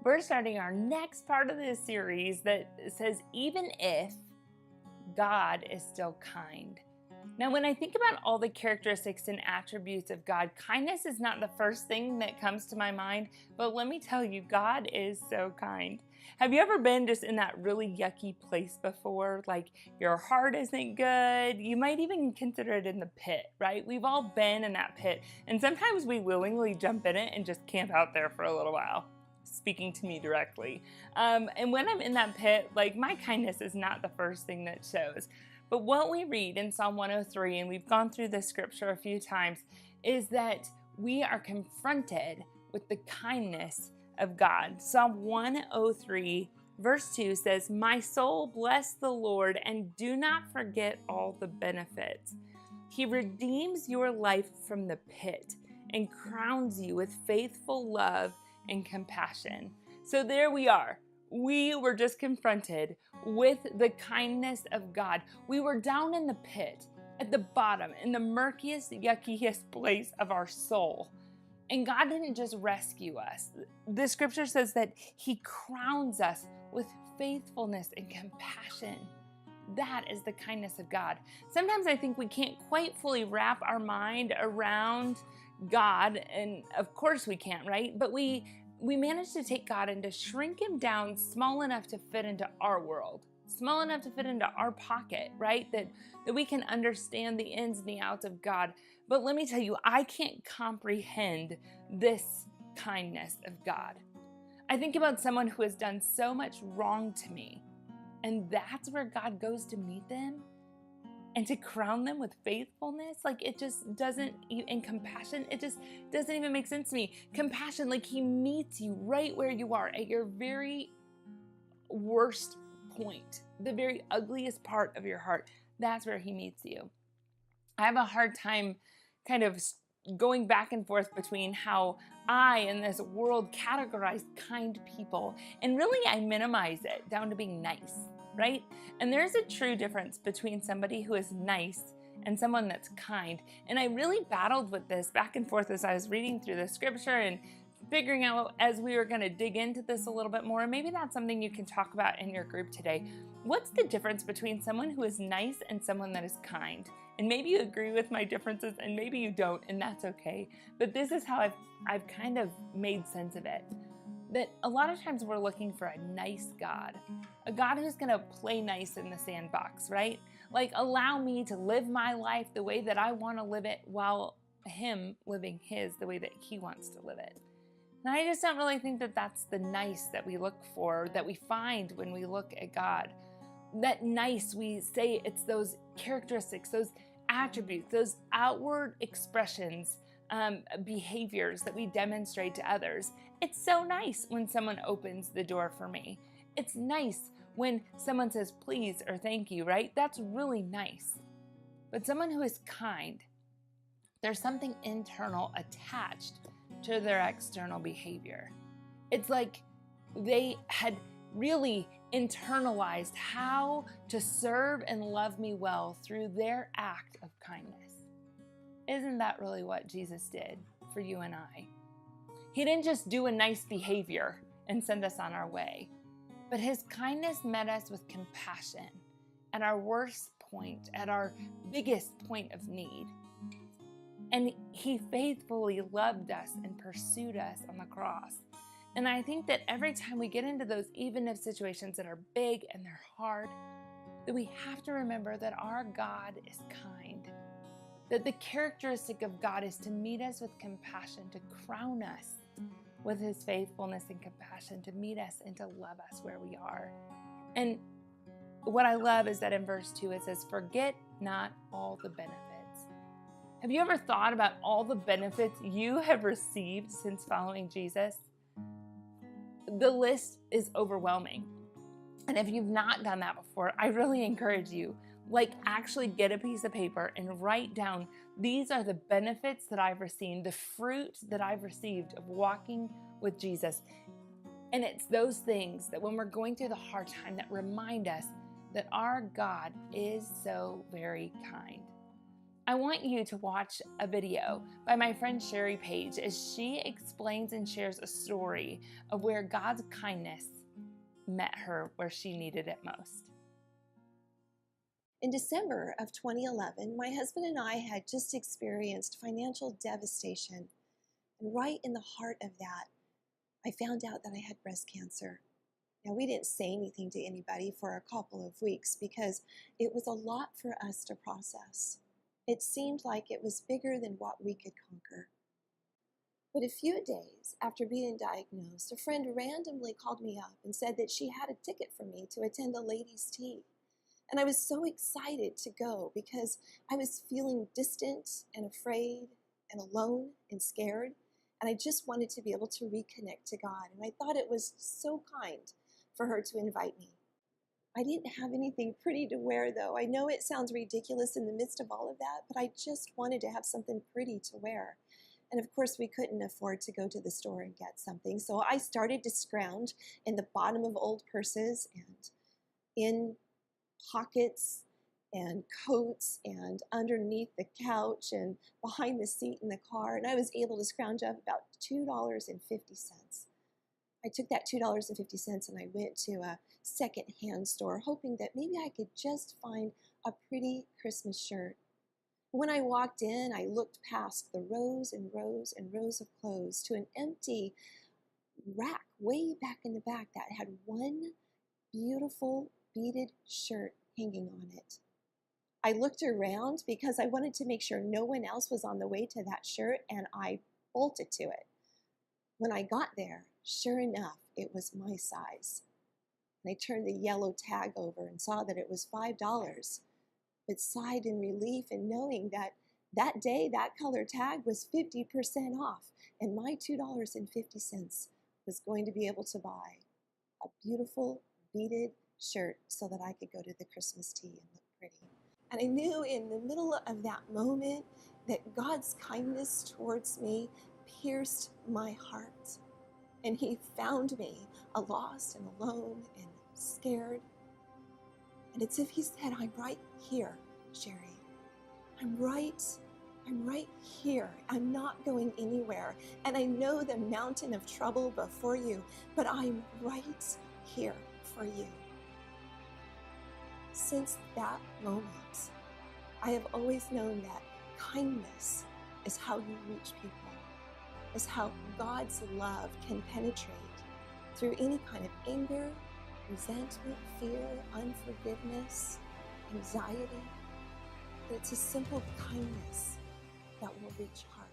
We're starting our next part of this series that says, even if God is still kind. Now, when I think about all the characteristics and attributes of God, kindness is not the first thing that comes to my mind, but let me tell you, God is so kind. Have you ever been just in that really yucky place before? Like your heart isn't good. You might even consider it in the pit, right? We've all been in that pit, and sometimes we willingly jump in it and just camp out there for a little while. Speaking to me directly. And when I'm in that pit, like my kindness is not the first thing that shows. But what we read in Psalm 103, and we've gone through this scripture a few times, is that we are confronted with the kindness of God. Psalm 103, verse 2 says, "My soul bless the Lord, and do not forget all the benefits. He redeems your life from the pit and crowns you with faithful love and compassion." So there we are. We were just confronted with the kindness of God. We were down in the pit, at the bottom, in the murkiest, yuckiest place of our soul. And God didn't just rescue us. The scripture says that He crowns us with faithfulness and compassion. That is the kindness of God. Sometimes I think we can't quite fully wrap our mind around God, and of course we can't, right? But we manage to take God and to shrink Him down small enough to fit into our world, small enough to fit into our pocket, right? That we can understand the ins and the outs of God. But let me tell you, I can't comprehend this kindness of God. I think about someone who has done so much wrong to me, and that's where God goes to meet them and to crown them with faithfulness. Like it just doesn't, and compassion, it just doesn't even make sense to me. Compassion, like He meets you right where you are at your very worst point, the very ugliest part of your heart. That's where He meets you. I have a hard time kind of going back and forth between how I in this world categorize kind people, and really I minimize it down to being nice, right? And there's a true difference between somebody who is nice and someone that's kind. And I really battled with this back and forth as I was reading through the scripture and figuring out as we were going to dig into this a little bit more. And maybe that's something you can talk about in your group today. What's the difference between someone who is nice and someone that is kind? And maybe you agree with my differences and maybe you don't, and that's okay. But this is how I've kind of made sense of it. That a lot of times we're looking for a nice God, a God who's going to play nice in the sandbox, right? Like allow me to live my life the way that I want to live it while Him living His the way that He wants to live it. And I just don't really think that that's the nice that we look for, that we find when we look at God. That nice, we say it's those characteristics, those attributes, those outward expressions, behaviors that we demonstrate to others. It's so nice when someone opens the door for me. It's nice when someone says please or thank you, right? That's really nice. But someone who is kind, there's something internal attached to their external behavior. It's like they had really internalized how to serve and love me well through their act of kindness. Isn't that really what Jesus did for you and I? He didn't just do a nice behavior and send us on our way, but His kindness met us with compassion at our worst point, at our biggest point of need. And He faithfully loved us and pursued us on the cross. And I think that every time we get into those even if situations that are big and they're hard, that we have to remember that our God is kind. That the characteristic of God is to meet us with compassion, to crown us with His faithfulness and compassion, to meet us and to love us where we are. And what I love is that in verse 2 it says, "Forget not all the benefits." Have you ever thought about all the benefits you have received since following Jesus? The list is overwhelming. And if you've not done that before, I really encourage you, actually get a piece of paper and write down, these are the benefits that I've received, the fruit that I've received of walking with Jesus. And it's those things that when we're going through the hard time that remind us that our God is so very kind. I want you to watch a video by my friend Sherry Page as she explains and shares a story of where God's kindness met her where she needed it most. In December of 2011, my husband and I had just experienced financial devastation. And right in the heart of that, I found out that I had breast cancer. Now, we didn't say anything to anybody for a couple of weeks because it was a lot for us to process. It seemed like it was bigger than what we could conquer. But a few days after being diagnosed, a friend randomly called me up and said that she had a ticket for me to attend a ladies' tea. And I was so excited to go because I was feeling distant and afraid and alone and scared. And I just wanted to be able to reconnect to God. And I thought it was so kind for her to invite me. I didn't have anything pretty to wear, though. I know it sounds ridiculous in the midst of all of that, but I just wanted to have something pretty to wear. And of course, we couldn't afford to go to the store and get something. So I started to scrounge in the bottom of old purses and in pockets and coats and underneath the couch and behind the seat in the car. And I was able to scrounge up about $2.50. I took that $2.50 and I went to a secondhand store hoping that maybe I could just find a pretty Christmas shirt. When I walked in, I looked past the rows and rows and rows of clothes to an empty rack way back in the back that had one beautiful beaded shirt hanging on it. I looked around because I wanted to make sure no one else was on the way to that shirt, and I bolted to it. When I got there, sure enough, it was my size. And I turned the yellow tag over and saw that it was $5, but sighed in relief in knowing that that day that color tag was 50% off, and my $2.50 was going to be able to buy a beautiful beaded shirt so that I could go to the Christmas tea and look pretty. And I knew in the middle of that moment that God's kindness towards me pierced my heart. And He found me lost and alone and scared. And it's as if He said, I'm right here, Sherry. I'm right here. I'm not going anywhere. And I know the mountain of trouble before you, but I'm right here for you. Since that moment, I have always known that kindness is how you reach people, is how God's love can penetrate through any kind of anger, resentment, fear, unforgiveness, anxiety. But it's a simple kindness that will reach hearts.